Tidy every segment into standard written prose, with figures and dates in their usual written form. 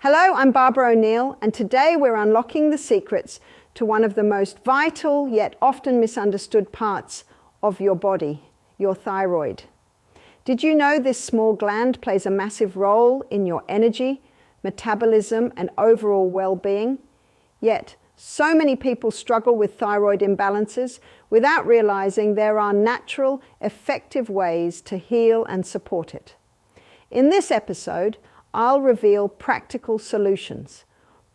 Hello, I'm Barbara O'Neill, and today we're unlocking the secrets to one of the most vital yet often misunderstood parts of your body, your thyroid. Did you know this small gland plays a massive role in your energy, metabolism, and overall well-being? Yet, so many people struggle with thyroid imbalances without realizing there are natural, effective ways to heal and support it. In this episode, I'll reveal practical solutions,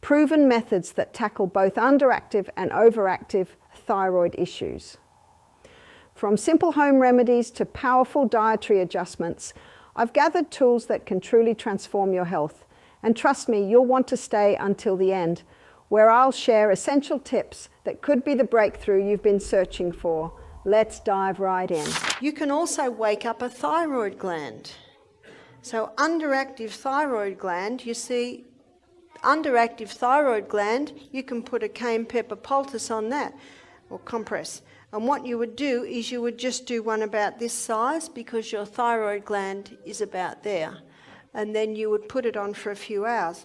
proven methods that tackle both underactive and overactive thyroid issues. From simple home remedies to powerful dietary adjustments, I've gathered tools that can truly transform your health. And trust me, you'll want to stay until the end, where I'll share essential tips that could be the breakthrough you've been searching for. Let's dive right in. You can also wake up a thyroid gland. So underactive thyroid gland, you see, underactive thyroid gland, you can put a cayenne pepper poultice on that, or compress. And what you would do is you would just do one about this size because your thyroid gland is about there. And then you would put it on for a few hours.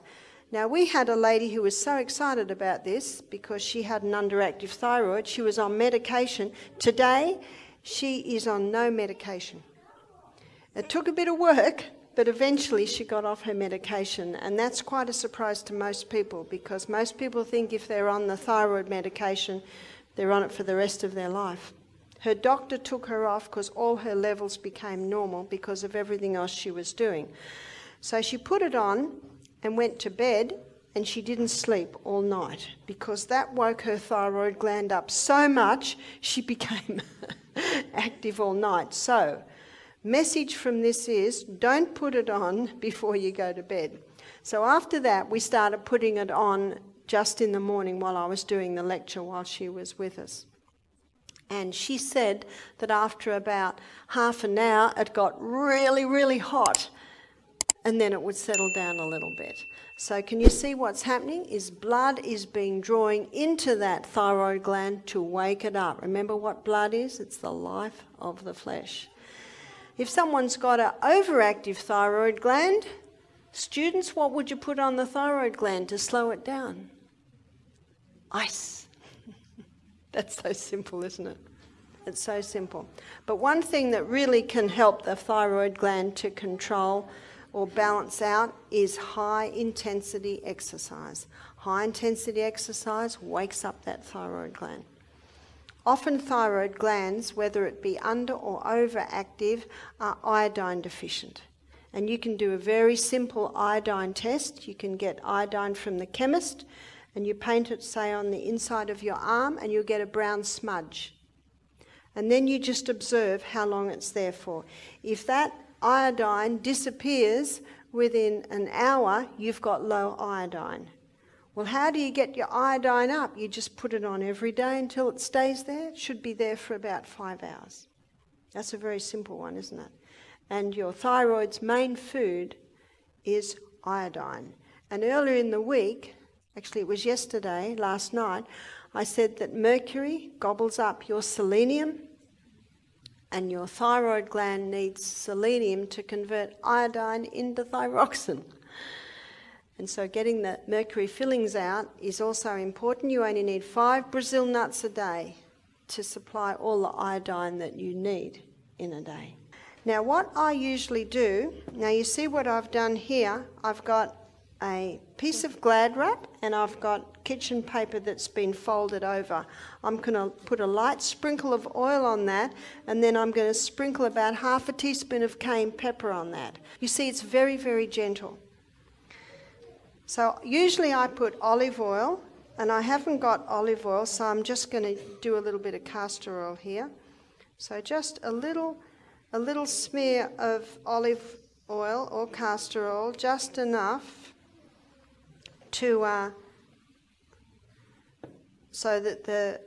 Now, we had a lady who was so excited about this because she had an underactive thyroid. She was on medication. Today, she is on no medication. It took a bit of work, but eventually she got off her medication, and that's quite a surprise to most people because most people think if they're on the thyroid medication, they're on it for the rest of their life. Her doctor took her off because all her levels became normal because of everything else she was doing. So she put it on and went to bed, and she didn't sleep all night because that woke her thyroid gland up so much she became active all night. So, message from this is, don't put it on before you go to bed. So after that, we started putting it on just in the morning while I was doing the lecture while she was with us. And she said that after about half an hour, it got really, really hot, and then it would settle down a little bit. So can you see what's happening? Is blood is being drawn into that thyroid gland to wake it up. Remember what blood is? It's the life of the flesh. If someone's got an overactive thyroid gland, students, what would you put on the thyroid gland to slow it down? Ice. That's so simple, isn't it? It's so simple. But one thing that really can help the thyroid gland to control or balance out is high-intensity exercise. High-intensity exercise wakes up that thyroid gland. Often thyroid glands, whether it be under or overactive, are iodine deficient. And you can do a very simple iodine test. You can get iodine from the chemist and you paint it, say, on the inside of your arm and you'll get a brown smudge. And then you just observe how long it's there for. If that iodine disappears within an hour, you've got low iodine. Well, how do you get your iodine up? You just put it on every day until it stays there. It should be there for about 5 hours. That's a very simple one, isn't it? And your thyroid's main food is iodine. And earlier in the week, actually it was yesterday, last night, I said that mercury gobbles up your selenium, and your thyroid gland needs selenium to convert iodine into thyroxine. And so getting the mercury fillings out is also important. You only need 5 Brazil nuts a day to supply all the iodine that you need in a day. Now what I usually do, now you see what I've done here, I've got a piece of Glad wrap and I've got kitchen paper that's been folded over. I'm going to put a light sprinkle of oil on that, and then I'm going to sprinkle about half a teaspoon of cayenne pepper on that. You see, it's very, very gentle. So usually I put olive oil, and I haven't got olive oil, so I'm just going to do a little bit of castor oil here. So just a little smear of olive oil or castor oil, just enough to so that the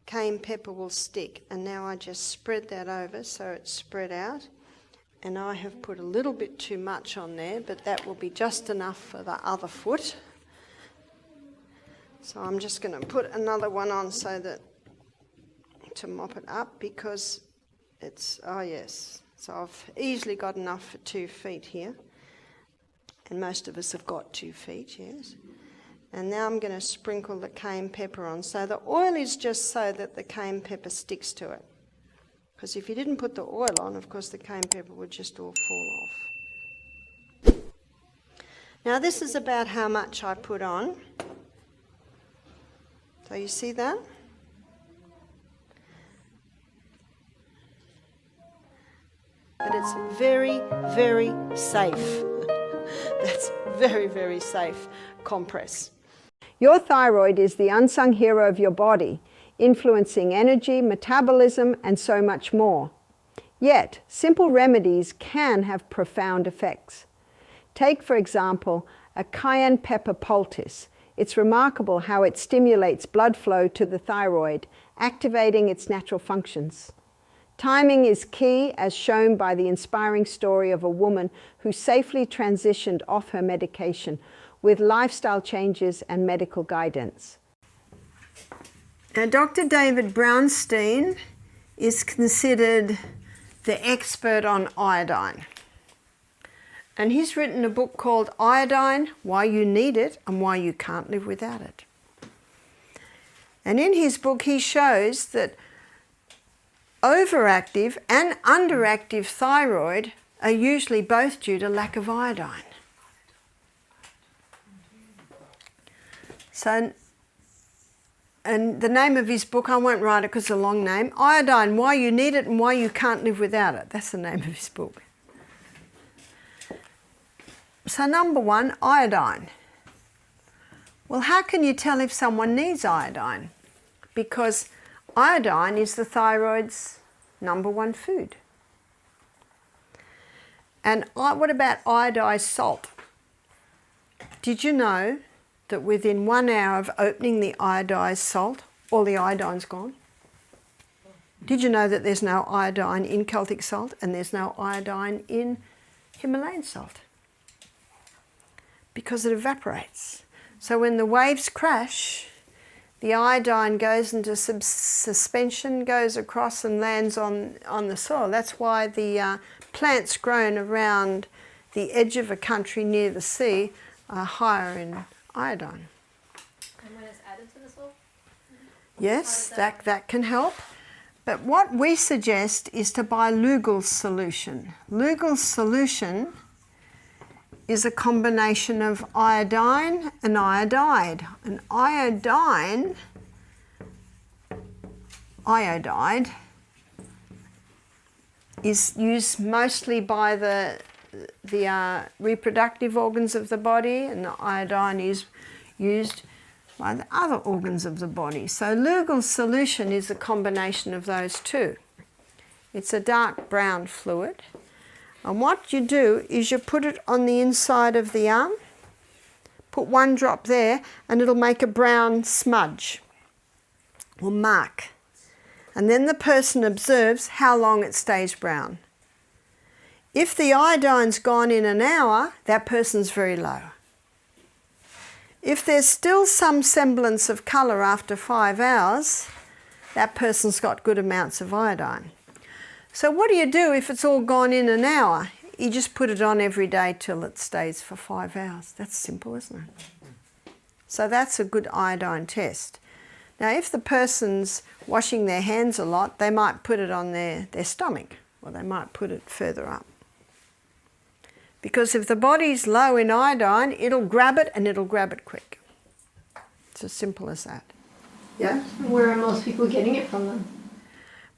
cayenne pepper will stick. And now I just spread that over so it's spread out. And I have put a little bit too much on there, but that will be just enough for the other foot. So I'm just going to put another one on so that to mop it up because it's, oh yes, so I've easily got enough for 2 feet here. And most of us have got 2 feet, yes. And now I'm going to sprinkle the cayenne pepper on. So the oil is just so that the cayenne pepper sticks to it. Because if you didn't put the oil on, of course the cayenne pepper would just all fall off. Now this is about how much I put on. So you see that? But it's very, very safe. That's very, very safe compress. Your thyroid is the unsung hero of your body, influencing energy, metabolism, and so much more. Yet, simple remedies can have profound effects. Take, for example, a cayenne pepper poultice. It's remarkable how it stimulates blood flow to the thyroid, activating its natural functions. Timing is key, as shown by the inspiring story of a woman who safely transitioned off her medication with lifestyle changes and medical guidance. Now, Dr. David Brownstein is considered the expert on iodine. And he's written a book called Iodine, Why You Need It and Why You Can't Live Without It. And in his book he shows that overactive and underactive thyroid are usually both due to lack of iodine. So, and the name of his book, I won't write it because it's a long name, Iodine, Why You Need It and Why You Can't Live Without It. That's the name of his book. So number 1, iodine. Well, how can you tell if someone needs iodine? Because iodine is the thyroid's number 1 food. And what about iodized salt? Did you know that within 1 hour of opening the iodized salt, all the iodine's gone? Did you know that there's no iodine in Celtic salt and there's no iodine in Himalayan salt? Because it evaporates. So when the waves crash, the iodine goes into suspension, goes across and lands on the soil. That's why the plants grown around the edge of a country near the sea are higher in iodine. And when it's added to the soil? Yes, that can help. But what we suggest is to buy Lugol's solution. Lugol's solution is a combination of iodine and iodide. And iodide is used mostly by the reproductive organs of the body, and the iodine is used by the other organs of the body. So Lugol's solution is a combination of those two. It's a dark brown fluid. And what you do is you put it on the inside of the arm, put 1 drop there, and it'll make a brown smudge or mark. And then the person observes how long it stays brown. If the iodine's gone in an hour, that person's very low. If there's still some semblance of colour after 5 hours, that person's got good amounts of iodine. So what do you do if it's all gone in an hour? You just put it on every day till it stays for 5 hours. That's simple, isn't it? So that's a good iodine test. Now if the person's washing their hands a lot, they might put it on their stomach, or they might put it further up. Because if the body's low in iodine, it'll grab it and it'll grab it quick. It's as simple as that. Yeah? Where are most people getting it from then?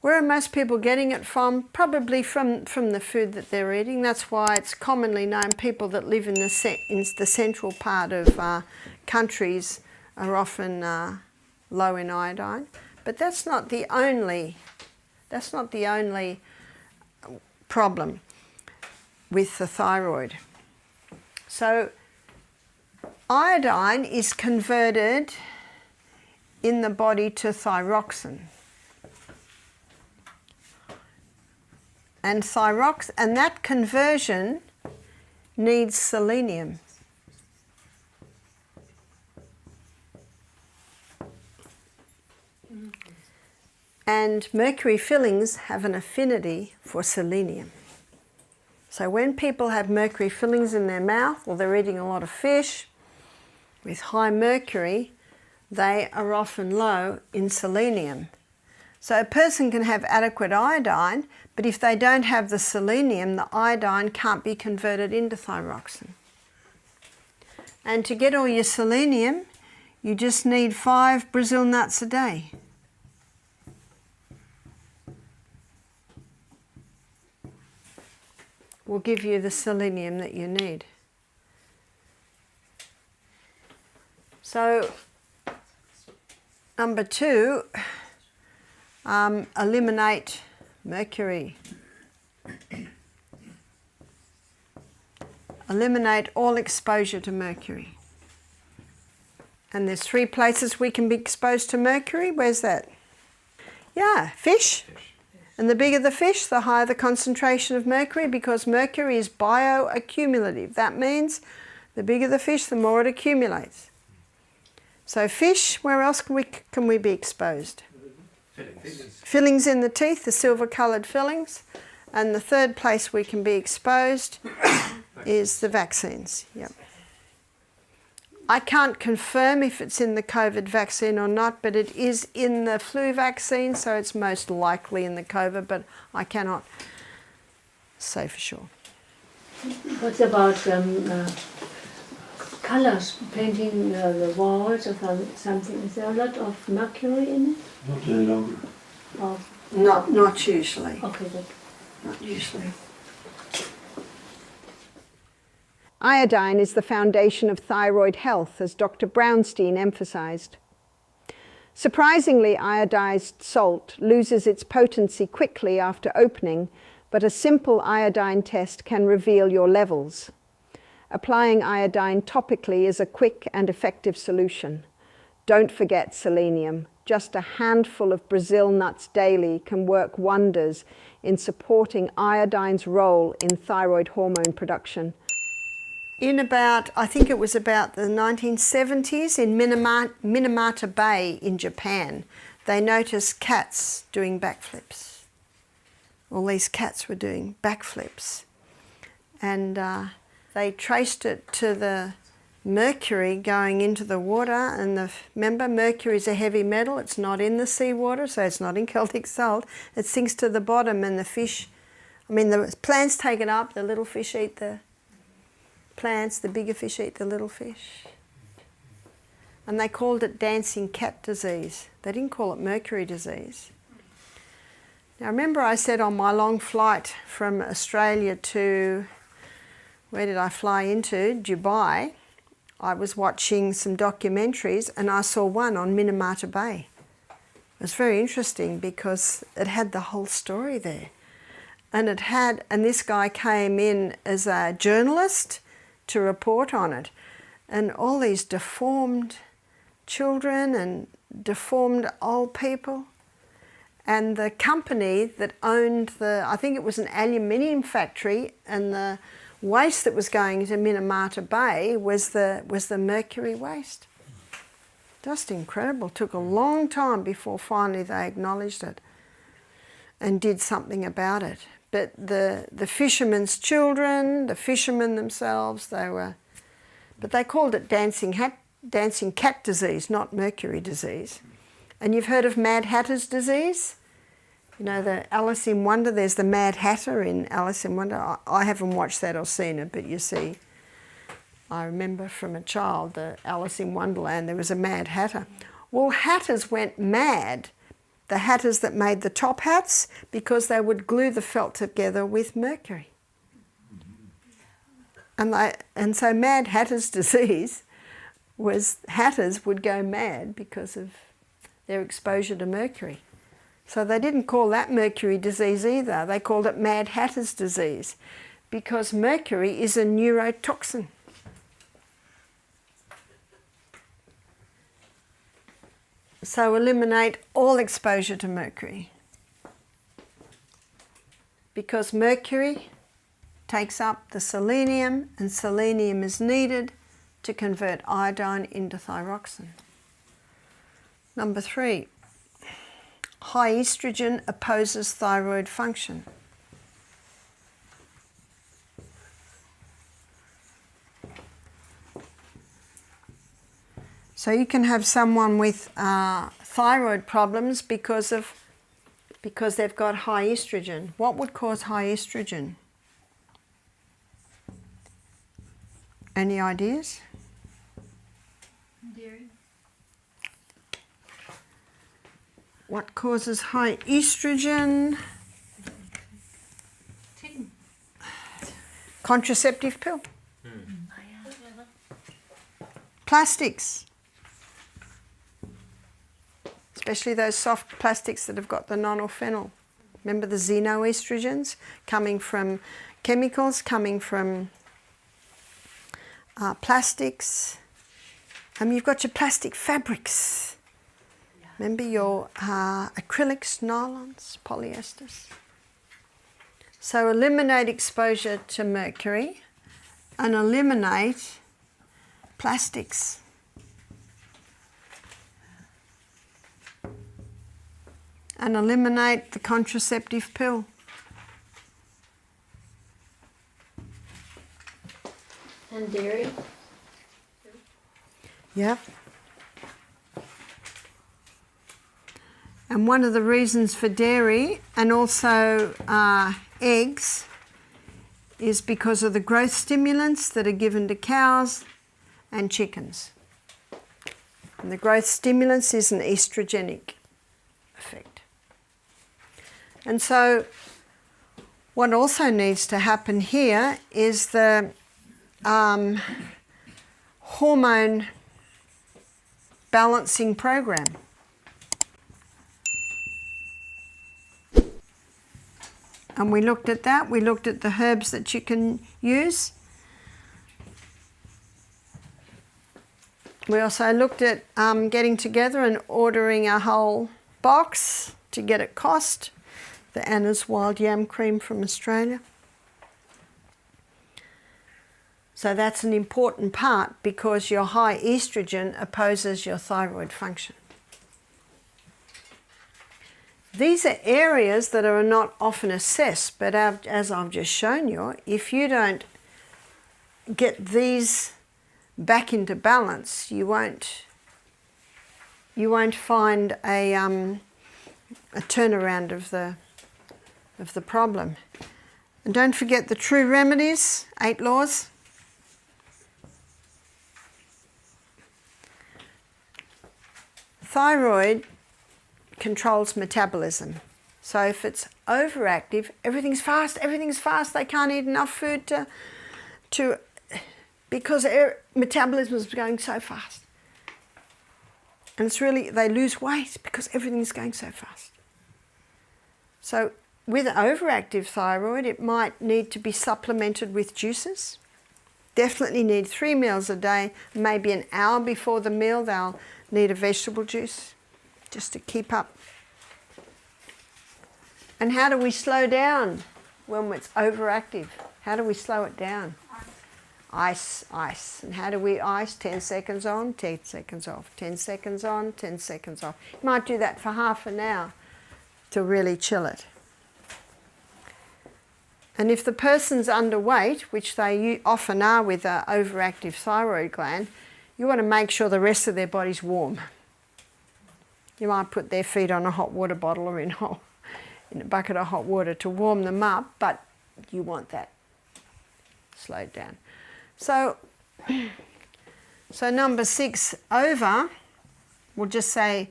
Where are most people getting it from? Probably from the food that they're eating. That's why it's commonly known people that live in the central part of countries are often low in iodine. But that's not the only problem with the thyroid. So iodine is converted in the body to thyroxine. And that conversion needs selenium. And mercury fillings have an affinity for selenium. So when people have mercury fillings in their mouth, or they're eating a lot of fish with high mercury, they are often low in selenium. So a person can have adequate iodine, but if they don't have the selenium, the iodine can't be converted into thyroxine. And to get all your selenium, you just need 5 Brazil nuts a day. Will give you the selenium that you need. So, number 2, eliminate mercury. Eliminate all exposure to mercury. And there's 3 places we can be exposed to mercury. Where's that? Yeah, fish. And the bigger the fish, the higher the concentration of mercury, because mercury is bioaccumulative. That means the bigger the fish, the more it accumulates. So fish, where else can we be exposed? Fillings in the teeth, the silver-coloured fillings. And the 3rd place we can be exposed is the vaccines. Yep. I can't confirm if it's in the COVID vaccine or not, but it is in the flu vaccine, so it's most likely in the COVID, but I cannot say for sure. What about colors, painting the walls or something? Is there a lot of mercury in it? Not any longer. Oh, Not usually. okay, good. Not usually. Iodine is the foundation of thyroid health, as Dr. Brownstein emphasized. Surprisingly, iodized salt loses its potency quickly after opening, but a simple iodine test can reveal your levels. Applying iodine topically is a quick and effective solution. Don't forget selenium. Just a handful of Brazil nuts daily can work wonders in supporting iodine's role in thyroid hormone production. In about, I think it was about the 1970s, in Minamata Bay in Japan, they noticed cats doing backflips. All these cats were doing backflips. And they traced it to the mercury going into the water. And remember, mercury is a heavy metal. It's not in the seawater, so it's not in Celtic salt. It sinks to the bottom, and the fish, the plants take it up, the little fish eat the plants, the bigger fish eat the little fish. And they called it dancing cat disease. They didn't call it mercury disease. Now remember I said on my long flight from Australia to, where did I fly into? Dubai. I was watching some documentaries and I saw one on Minamata Bay. It was very interesting because it had the whole story there. And this guy came in as a journalist to report on it, and all these deformed children and deformed old people, and the company that owned I think it was an aluminium factory, and the waste that was going to Minamata Bay was the mercury waste. Just incredible. Took a long time before finally they acknowledged it and did something about it. But the fishermen's children, the fishermen themselves, but they called it dancing cat disease, not mercury disease. And you've heard of Mad Hatter's disease? You know, the Alice in Wonder, there's the Mad Hatter in Alice in Wonder. I haven't watched that or seen it, but you see, I remember from a child, the Alice in Wonderland, there was a Mad Hatter. Well, hatters went mad, the hatters that made the top hats, because they would glue the felt together with mercury. And so Mad Hatter's disease was hatters would go mad because of their exposure to mercury. So they didn't call that mercury disease either. They called it Mad Hatter's disease because mercury is a neurotoxin. So eliminate all exposure to mercury, because mercury takes up the selenium, and selenium is needed to convert iodine into thyroxine. Number 3, high estrogen opposes thyroid function. So you can have someone with thyroid problems because they've got high estrogen. What would cause high estrogen? Any ideas? Dairy. What causes high estrogen? Contraceptive pill. Plastics. Especially those soft plastics that have got the non-or-phenyl. Remember the xenoestrogens coming from chemicals, coming from plastics. You've got your plastic fabrics. Remember your acrylics, nylons, polyesters. So eliminate exposure to mercury and eliminate plastics. And eliminate the contraceptive pill. And dairy. Yep. And one of the reasons for dairy and also eggs is because of the growth stimulants that are given to cows and chickens. And the growth stimulants is an estrogenic effect. And so what also needs to happen here is the hormone balancing program. And we looked at that. We looked at the herbs that you can use. We also looked at getting together and ordering a whole box to get it cost. The Anna's Wild Yam Cream from Australia. So that's an important part because your high estrogen opposes your thyroid function. These are areas that are not often assessed, but as I've just shown you, if you don't get these back into balance, you won't find a turnaround of the problem. And don't forget the true remedies, 8 laws. Thyroid controls metabolism. So if it's overactive, everything's fast, they can't eat enough food to because metabolism is going so fast. And it's really, they lose weight because everything's going so fast. So with overactive thyroid, it might need to be supplemented with juices. Definitely need 3 meals a day, maybe an hour before the meal they'll need a vegetable juice just to keep up. And how do we slow down when it's overactive? How do we slow it down? Ice. And how do we ice? 10 seconds on, 10 seconds off. 10 seconds on, 10 seconds off. You might do that for half an hour to really chill it. And if the person's underweight, which they often are with an overactive thyroid gland, you want to make sure the rest of their body's warm. You might put their feet on a hot water bottle or in a bucket of hot water to warm them up, but you want that slowed down. So number 6, over, we'll just say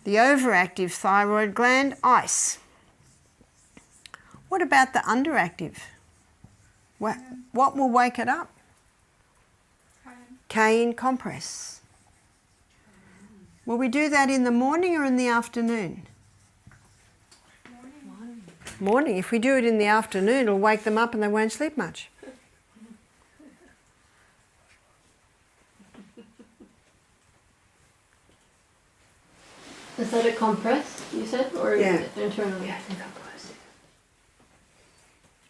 the overactive thyroid gland, ice. What about the underactive? What will wake it up? Cayenne compress. Will we do that in the morning or in the afternoon? Morning. If we do it in the afternoon, it'll wake them up and they won't sleep much. Is that a compress, you said? Or Yeah. is it internally? Yeah, the compress.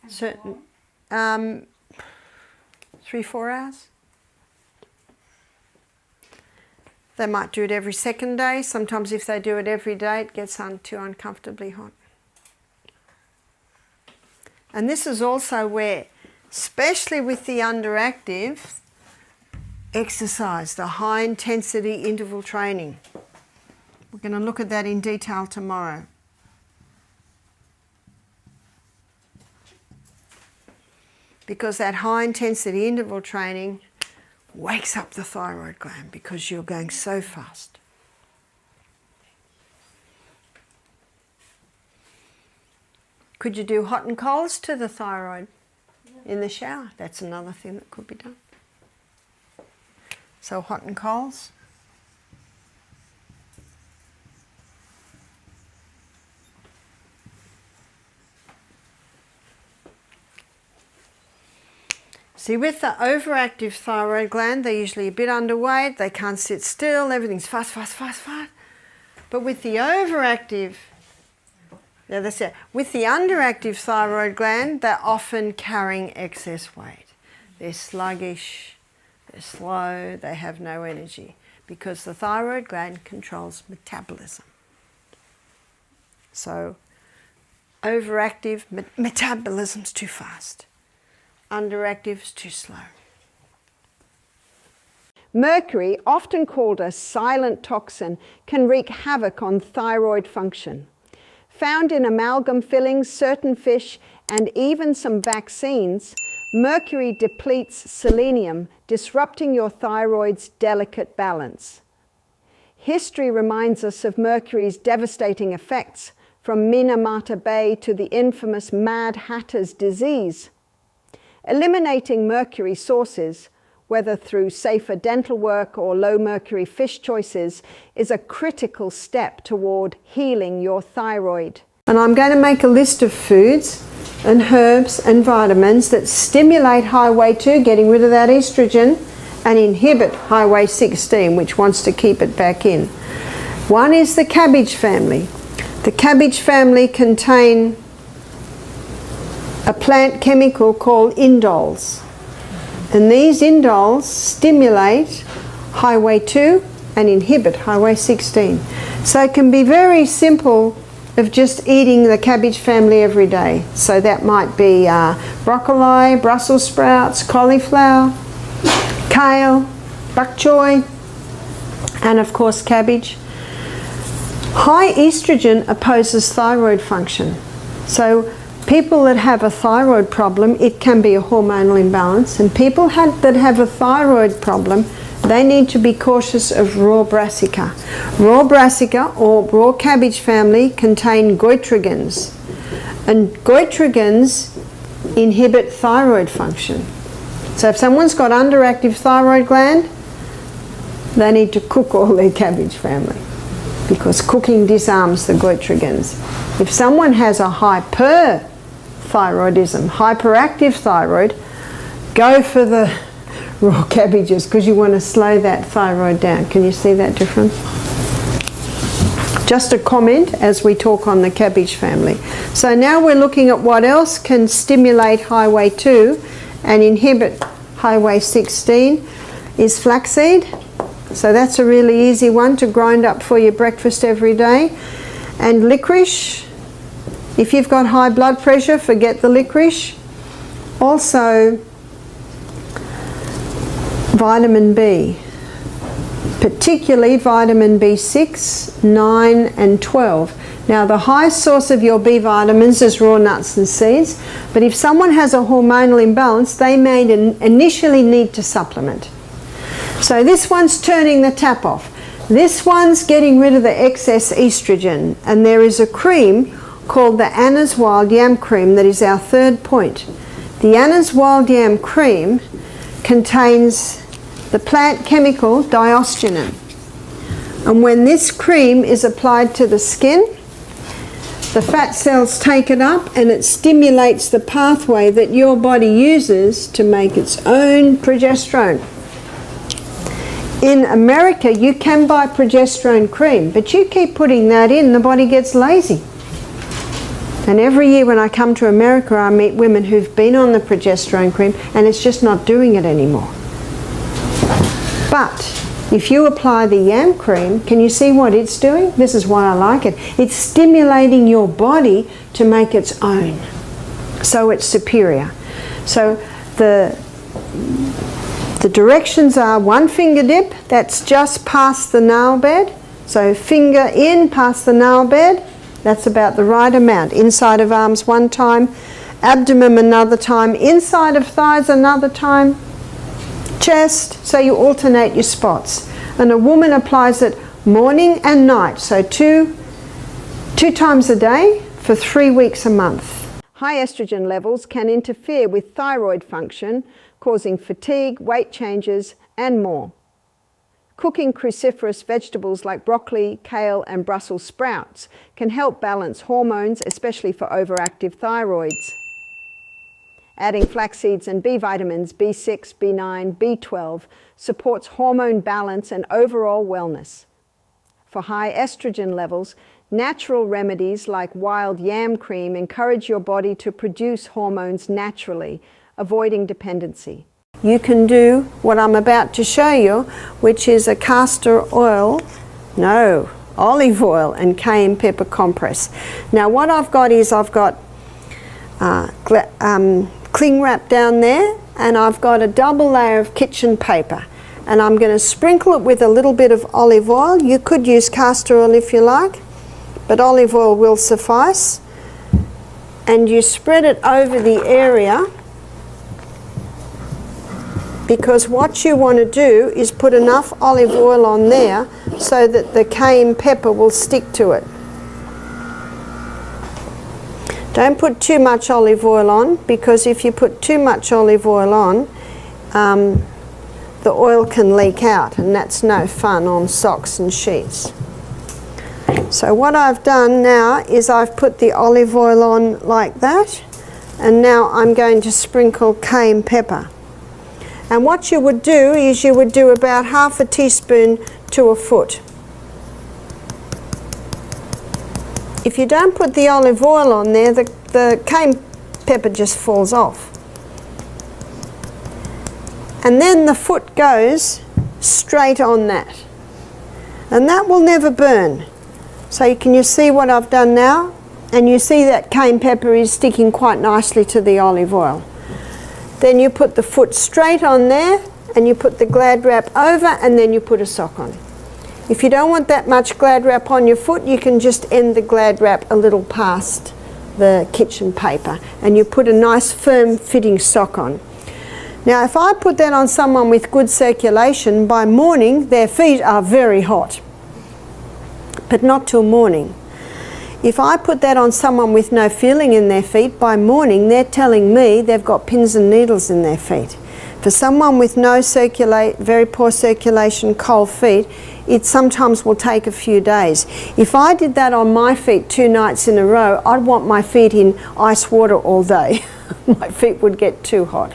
Certain 3-4 hours. They might do it every second day. Sometimes if they do it every day, it gets too uncomfortably hot. And this is also where, especially with the underactive, exercise, the high intensity interval training. We're going to look at that in detail tomorrow. Because that high intensity interval training wakes up the thyroid gland because you're going so fast. Could you do hot and colds to the thyroid in the shower? That's another thing that could be done. So hot and colds. See, with the overactive thyroid gland, they're usually a bit underweight, they can't sit still, everything's fast, fast, fast, fast. But with the overactive, yeah, that's it. With the underactive thyroid gland, they're often carrying excess weight. They're sluggish, they're slow, they have no energy because the thyroid gland controls metabolism. So, overactive, metabolism's too fast. Underactive is too slow. Mercury, often called a silent toxin, can wreak havoc on thyroid function. Found in amalgam fillings, certain fish, and even some vaccines, mercury depletes selenium, disrupting your thyroid's delicate balance. History reminds us of mercury's devastating effects, from Minamata Bay to the infamous Mad Hatter's disease. Eliminating mercury sources, whether through safer dental work or low mercury fish choices, is a critical step toward healing your thyroid. And I'm going to make a list of foods and herbs and vitamins that stimulate highway 2, getting rid of that estrogen, and inhibit highway 16, which wants to keep it back in. One is the cabbage family. The cabbage family contain a plant chemical called indoles. And these indoles stimulate highway 2 and inhibit highway 16. So it can be very simple of just eating the cabbage family every day. So that might be broccoli, Brussels sprouts, cauliflower, kale, bok choy, and of course cabbage. High estrogen opposes thyroid function. So people that have a thyroid problem, it can be a hormonal imbalance, and people that have a thyroid problem, they need to be cautious of raw brassica. Raw brassica or raw cabbage family contain goitrogans, and goitrogans inhibit thyroid function. So if someone's got underactive thyroid gland, they need to cook all their cabbage family because cooking disarms the goitrogans. If someone has a hyperthyroidism, hyperactive thyroid, go for the raw cabbages because you want to slow that thyroid down. Can you see that difference? Just a comment as we talk on the cabbage family. So now we're looking at what else can stimulate highway 2 and inhibit highway 16 is flaxseed. So that's a really easy one to grind up for your breakfast every day. And licorice. If you've got high blood pressure, forget the licorice. Also, vitamin B, particularly vitamin B6, 9 and 12. Now the highest source of your B vitamins is raw nuts and seeds, but if someone has a hormonal imbalance, they may initially need to supplement. So this one's turning the tap off. This one's getting rid of the excess estrogen, and there is a cream called the Anna's Wild Yam Cream that is our third point. The Anna's Wild Yam Cream contains the plant chemical diosgenin, and when this cream is applied to the skin, the fat cells take it up and it stimulates the pathway that your body uses to make its own progesterone. In America, you can buy progesterone cream, but you keep putting that in, the body gets lazy. And every year when I come to America, I meet women who've been on the progesterone cream and it's just not doing it anymore. But if you apply the yam cream, can you see what it's doing? This is why I like it. It's stimulating your body to make its own. So it's superior. So the The directions are 1 finger dip, that's just past the nail bed. So finger in past the nail bed, that's about the right amount. Inside of arms 1 time, abdomen another time, inside of thighs another time, chest, so you alternate your spots. And a woman applies it morning and night, so two times a day for 3 weeks a month. High estrogen levels can interfere with thyroid function, causing fatigue, weight changes, and more. Cooking cruciferous vegetables like broccoli, kale, and Brussels sprouts can help balance hormones, especially for overactive thyroids. Adding flax seeds and B vitamins B6, B9, B12 supports hormone balance and overall wellness. For high estrogen levels, natural remedies like wild yam cream encourage your body to produce hormones naturally, avoiding dependency. You can do what I'm about to show you, which is a olive oil and cayenne pepper compress. Now what I've got is cling wrap down there, and I've got a double layer of kitchen paper, and I'm going to sprinkle it with a little bit of olive oil. You could use castor oil if you like, but olive oil will suffice. And you spread it over the area, because what you want to do is put enough olive oil on there so that the cayenne pepper will stick to it. Don't put too much olive oil on, because if you put too much olive oil on, the oil can leak out, and that's no fun on socks and sheets. So what I've done now is I've put the olive oil on like that, and now I'm going to sprinkle cayenne pepper. And what you would do is you would do about half a teaspoon to a foot. If you don't put the olive oil on there, the cayenne pepper just falls off. And then the foot goes straight on that. And that will never burn. So you see what I've done now? And you see that cayenne pepper is sticking quite nicely to the olive oil. Then you put the foot straight on there, and you put the Glad wrap over, and then you put a sock on. If you don't want that much Glad wrap on your foot, you can just end the Glad wrap a little past the kitchen paper, and you put a nice firm fitting sock on. Now if I put that on someone with good circulation, by morning their feet are very hot, but not till morning. If I put that on someone with no feeling in their feet, by morning they're telling me they've got pins and needles in their feet. For someone with very poor circulation, cold feet, it sometimes will take a few days. If I did that on my feet 2 nights in a row, I'd want my feet in ice water all day. My feet would get too hot.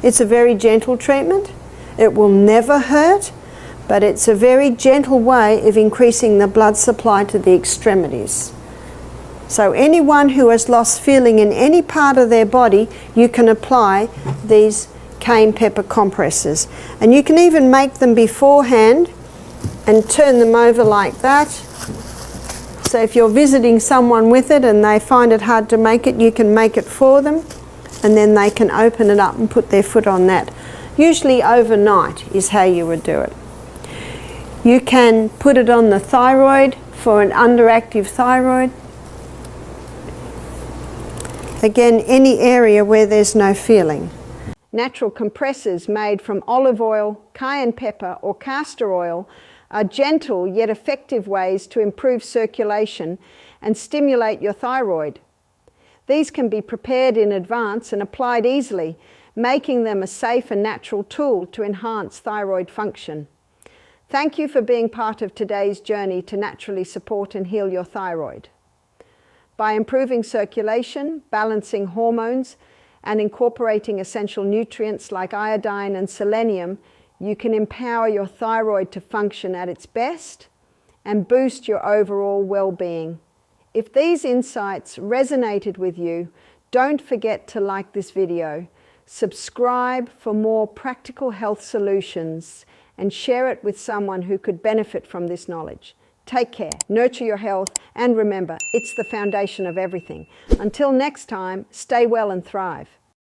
It's a very gentle treatment. It will never hurt, but it's a very gentle way of increasing the blood supply to the extremities. So anyone who has lost feeling in any part of their body, you can apply these cayenne pepper compresses. And you can even make them beforehand and turn them over like that. So if you're visiting someone with it and they find it hard to make it, you can make it for them, and then they can open it up and put their foot on that. Usually overnight is how you would do it. You can put it on the thyroid for an underactive thyroid. Again, any area where there's no feeling. Natural compressors made from olive oil, cayenne pepper, or castor oil are gentle yet effective ways to improve circulation and stimulate your thyroid. These can be prepared in advance and applied easily, making them a safe and natural tool to enhance thyroid function. Thank you for being part of today's journey to naturally support and heal your thyroid. By improving circulation, balancing hormones, and incorporating essential nutrients like iodine and selenium, you can empower your thyroid to function at its best and boost your overall well-being. If these insights resonated with you, don't forget to like this video, subscribe for more practical health solutions, and share it with someone who could benefit from this knowledge. Take care, nurture your health, and remember, it's the foundation of everything. Until next time, stay well and thrive.